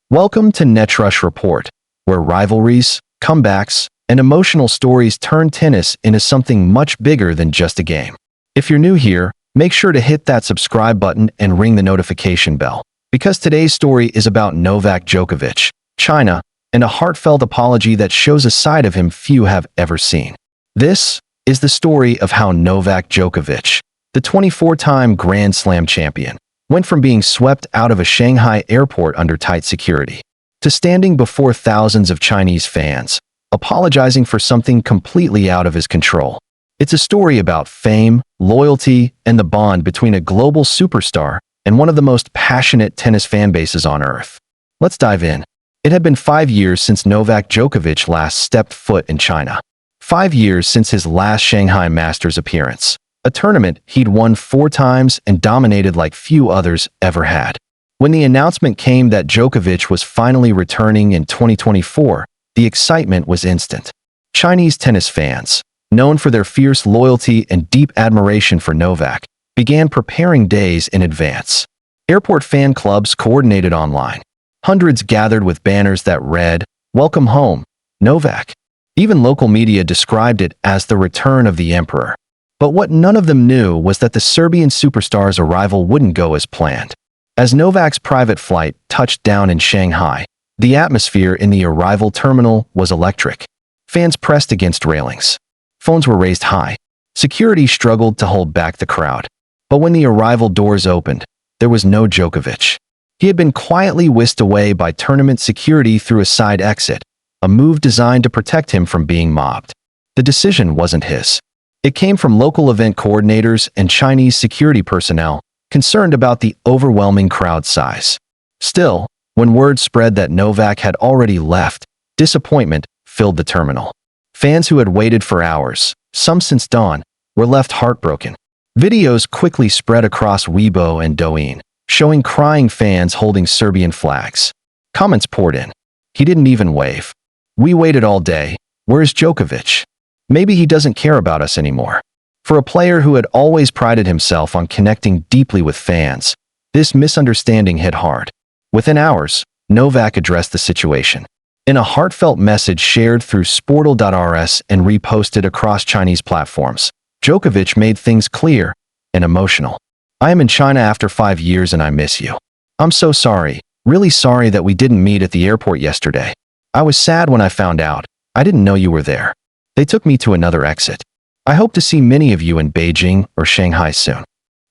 Welcome to Netrush Report, where rivalries, comebacks, and emotional stories turn tennis into something much bigger than just a game. If you're new here, make sure to hit that subscribe button and ring the notification bell, because today's story is about Novak Djokovic, China, and a heartfelt apology that shows a side of him few have ever seen. This is the story of how Novak Djokovic, the 24-time Grand Slam champion, went from being swept out of a Shanghai airport under tight security to standing before thousands of Chinese fans, apologizing for something completely out of his control. It's a story about fame, loyalty, and the bond between a global superstar and one of the most passionate tennis fan bases on earth. Let's dive in. It had been 5 years since Novak Djokovic last stepped foot in China. 5 years since his last Shanghai Masters appearance, a tournament he'd won 4 times and dominated like few others ever had. When the announcement came that Djokovic was finally returning in 2024, the excitement was instant. Chinese tennis fans, known for their fierce loyalty and deep admiration for Novak, began preparing days in advance. Airport fan clubs coordinated online. Hundreds gathered with banners that read, "Welcome home, Novak." Even local media described it as the return of the emperor. But what none of them knew was that the Serbian superstar's arrival wouldn't go as planned. As Novak's private flight touched down in Shanghai, the atmosphere in the arrival terminal was electric. Fans pressed against railings. Phones were raised high. Security struggled to hold back the crowd. But when the arrival doors opened, there was no Djokovic. He had been quietly whisked away by tournament security through a side exit, a move designed to protect him from being mobbed. The decision wasn't his. It came from local event coordinators and Chinese security personnel concerned about the overwhelming crowd size. Still, when word spread that Novak had already left, disappointment filled the terminal. Fans who had waited for hours, some since dawn, were left heartbroken. Videos quickly spread across Weibo and Douyin, showing crying fans holding Serbian flags. Comments poured in. "He didn't even wave. We waited all day. Where's Djokovic? Maybe he doesn't care about us anymore." For a player who had always prided himself on connecting deeply with fans, this misunderstanding hit hard. Within hours, Novak addressed the situation. In a heartfelt message shared through Sportal.rs and reposted across Chinese platforms, Djokovic made things clear and emotional. "I am in China after 5 years and I miss you. I'm so sorry, really sorry that we didn't meet at the airport yesterday. I was sad when I found out. I didn't know you were there. They took me to another exit. I hope to see many of you in Beijing or Shanghai soon."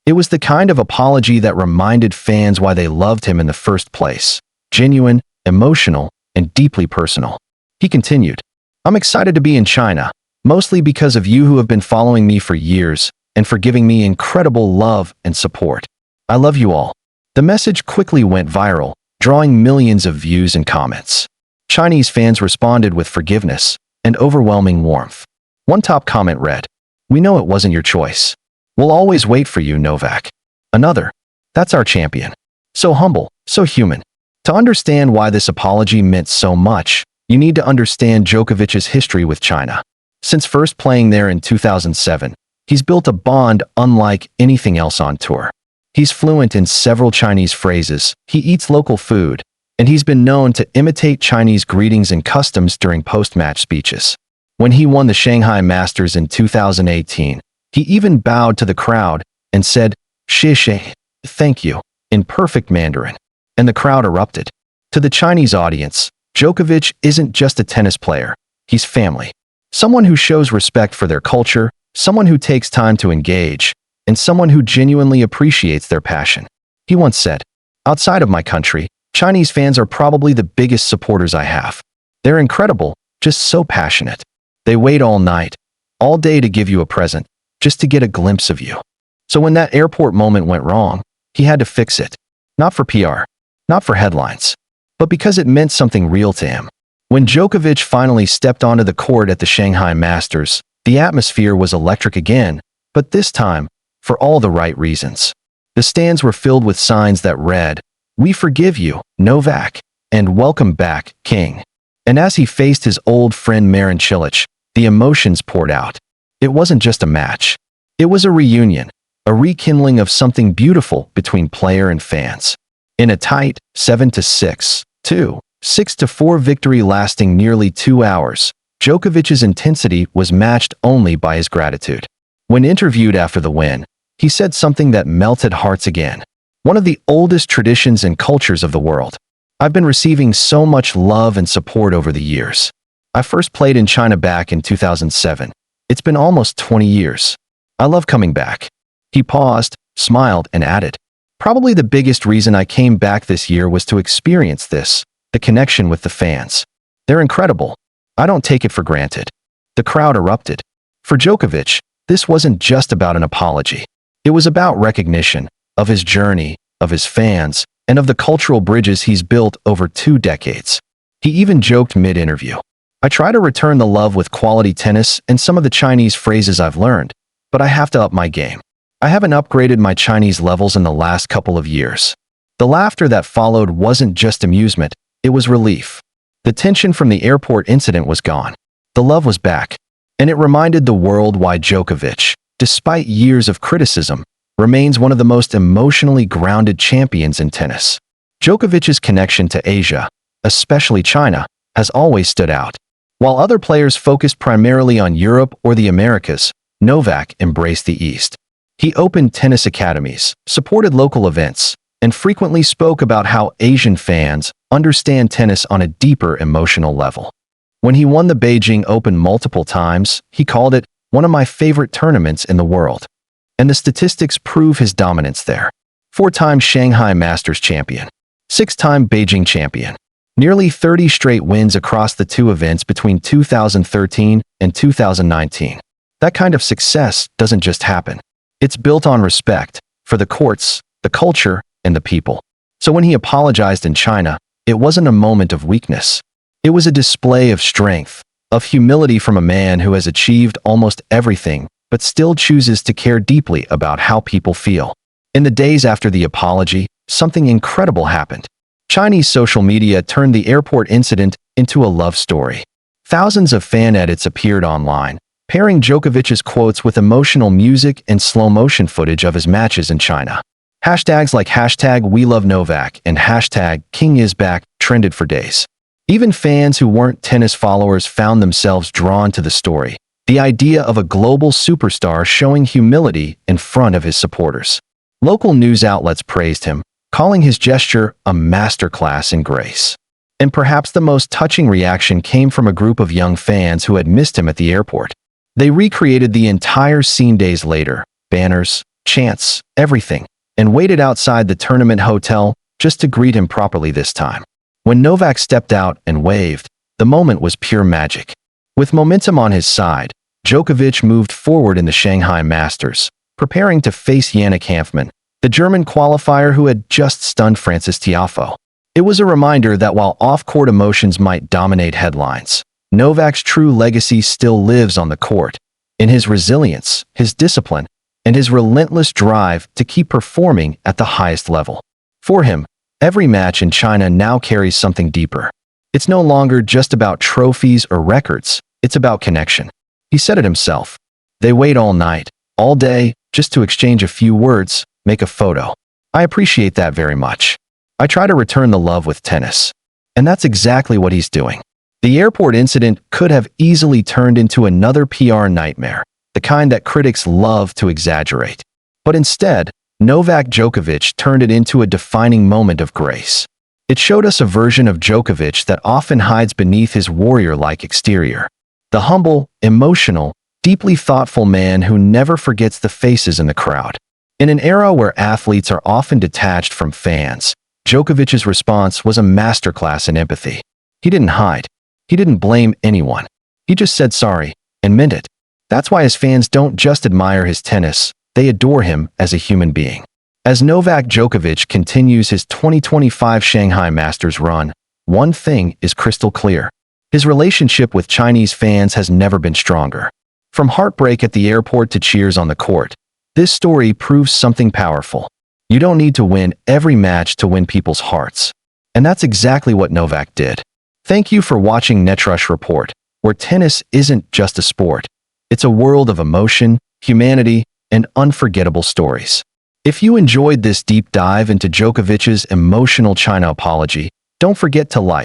It was the kind of apology that reminded fans why they loved him in the first place. Genuine, emotional, and deeply personal. He continued, "I'm excited to be in China, mostly because of you who have been following me for years and for giving me incredible love and support. I love you all." The message quickly went viral, drawing millions of views and comments. Chinese fans responded with forgiveness and overwhelming warmth. One top comment read, "We know it wasn't your choice. We'll always wait for you, Novak." Another, "That's our champion. So humble, so human." To understand why this apology meant so much, you need to understand Djokovic's history with China. Since first playing there in 2007, he's built a bond unlike anything else on tour. He's fluent in several Chinese phrases, he eats local food, and he's been known to imitate Chinese greetings and customs during post-match speeches. When he won the Shanghai Masters in 2018, he even bowed to the crowd and said, "Xie, thank you," in perfect Mandarin, and the crowd erupted. To the Chinese audience, Djokovic isn't just a tennis player, he's family. Someone who shows respect for their culture, someone who takes time to engage, and someone who genuinely appreciates their passion. He once said, "Outside of my country, Chinese fans are probably the biggest supporters I have. They're incredible, just so passionate. They wait all night, all day to give you a present, just to get a glimpse of you." So when that airport moment went wrong, he had to fix it. Not for PR, not for headlines, but because it meant something real to him. When Djokovic finally stepped onto the court at the Shanghai Masters, the atmosphere was electric again, but this time, for all the right reasons. The stands were filled with signs that read, "We forgive you, Novak," and "Welcome back, King." And as he faced his old friend Marin Cilic, the emotions poured out. It wasn't just a match. It was a reunion, a rekindling of something beautiful between player and fans. In a tight 7-6 2. 6-4 victory lasting nearly 2 hours. Djokovic's intensity was matched only by his gratitude. When interviewed after the win, he said something that melted hearts again. One of the oldest traditions and cultures of the world. I've been receiving so much love and support over the years. I first played in China back in 2007. It's been almost 20 years. I love coming back. He paused, smiled, and added, probably the biggest reason I came back this year was to experience this, the connection with the fans. They're incredible. I don't take it for granted. The crowd erupted. For Djokovic, this wasn't just about an apology. It was about recognition of his journey, of his fans, and of the cultural bridges he's built over 2 decades. He even joked mid-interview, I try to return the love with quality tennis and some of the Chinese phrases I've learned, but I have to up my game. I haven't upgraded my Chinese levels in the last couple of years. The laughter that followed wasn't just amusement, it was relief. The tension from the airport incident was gone. The love was back. And it reminded the world why Djokovic, despite years of criticism, remains one of the most emotionally grounded champions in tennis. Djokovic's connection to Asia, especially China, has always stood out. While other players focused primarily on Europe or the Americas, Novak embraced the East. He opened tennis academies, supported local events, and frequently spoke about how Asian fans understand tennis on a deeper emotional level. When he won the Beijing Open multiple times, he called it one of my favorite tournaments in the world. And the statistics prove his dominance there. 4-time Shanghai Masters champion, 6-time Beijing champion, nearly 30 straight wins across the 2 events between 2013 and 2019. That kind of success doesn't just happen. It's built on respect for the courts, the culture, and the people. So when he apologized in China, it wasn't a moment of weakness. It was a display of strength, of humility from a man who has achieved almost everything, but still chooses to care deeply about how people feel. In the days after the apology, something incredible happened. Chinese social media turned the airport incident into a love story. Thousands of fan edits appeared online, pairing Djokovic's quotes with emotional music and slow-motion footage of his matches in China. Hashtags like #WeLoveNovak and #KingIsBack trended for days. Even fans who weren't tennis followers found themselves drawn to the story, the idea of a global superstar showing humility in front of his supporters. Local news outlets praised him, calling his gesture a masterclass in grace. And perhaps the most touching reaction came from a group of young fans who had missed him at the airport. They recreated the entire scene days later, banners, chants, everything, and waited outside the tournament hotel just to greet him properly this time. When Novak stepped out and waved, the moment was pure magic. With momentum on his side, Djokovic moved forward in the Shanghai Masters, preparing to face Yannick Hanfmann, the German qualifier who had just stunned Frances Tiafoe. It was a reminder that while off-court emotions might dominate headlines, Novak's true legacy still lives on the court, in his resilience, his discipline, and his relentless drive to keep performing at the highest level. For him, every match in China now carries something deeper. It's no longer just about trophies or records, it's about connection. He said it himself. They wait all night, all day, just to exchange a few words, make a photo. I appreciate that very much. I try to return the love with tennis. And that's exactly what he's doing. The airport incident could have easily turned into another PR nightmare, the kind that critics love to exaggerate. But instead, Novak Djokovic turned it into a defining moment of grace. It showed us a version of Djokovic that often hides beneath his warrior-like exterior. The humble, emotional, deeply thoughtful man who never forgets the faces in the crowd. In an era where athletes are often detached from fans, Djokovic's response was a masterclass in empathy. He didn't hide. He didn't blame anyone. He just said sorry, and meant it. That's why his fans don't just admire his tennis, they adore him as a human being. As Novak Djokovic continues his 2025 Shanghai Masters run, one thing is crystal clear. His relationship with Chinese fans has never been stronger. From heartbreak at the airport to cheers on the court, this story proves something powerful. You don't need to win every match to win people's hearts. And that's exactly what Novak did. Thank you for watching Netrush Report, where tennis isn't just a sport. It's a world of emotion, humanity, and unforgettable stories. If you enjoyed this deep dive into Djokovic's emotional China apology, Don't forget to like,